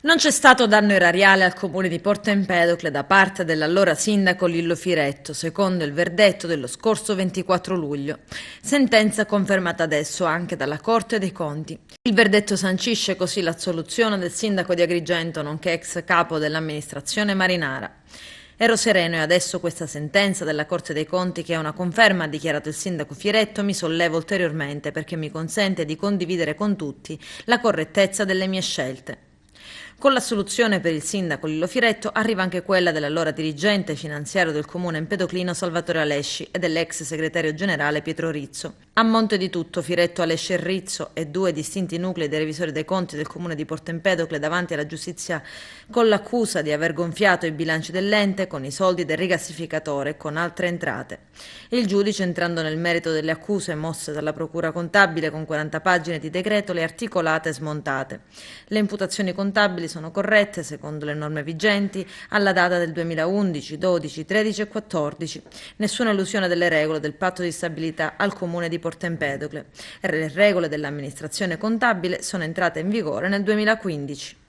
Non c'è stato danno erariale al comune di Porto Empedocle da parte dell'allora sindaco Lillo Firetto, secondo il verdetto dello scorso 24 luglio. Sentenza confermata adesso anche dalla Corte dei Conti. Il verdetto sancisce così l'assoluzione del sindaco di Agrigento, nonché ex capo dell'amministrazione marinara. Ero sereno e adesso questa sentenza della Corte dei Conti, che è una conferma, ha dichiarato il sindaco Firetto, mi solleva ulteriormente perché mi consente di condividere con tutti la correttezza delle mie scelte. Con l'assoluzione per il sindaco Lillo Firetto arriva anche quella dell'allora dirigente finanziario del comune empedoclino Salvatore Alesci e dell'ex segretario generale Pietro Rizzo. A monte di tutto, Firetto, Alesci e Rizzo e due distinti nuclei dei revisori dei conti del comune di Porto Empedocle davanti alla giustizia con l'accusa di aver gonfiato i bilanci dell'ente con i soldi del rigassificatore e con altre entrate. Il giudice, entrando nel merito delle accuse mosse dalla procura contabile con 40 pagine di decreto, le ha articolate e smontate. Le imputazioni contabili sono corrette, secondo le norme vigenti, alla data del 2011, 12, 13 e 14. Nessuna elusione delle regole del patto di stabilità al comune di Porto Empedocle. Le regole dell'amministrazione contabile sono entrate in vigore nel 2015.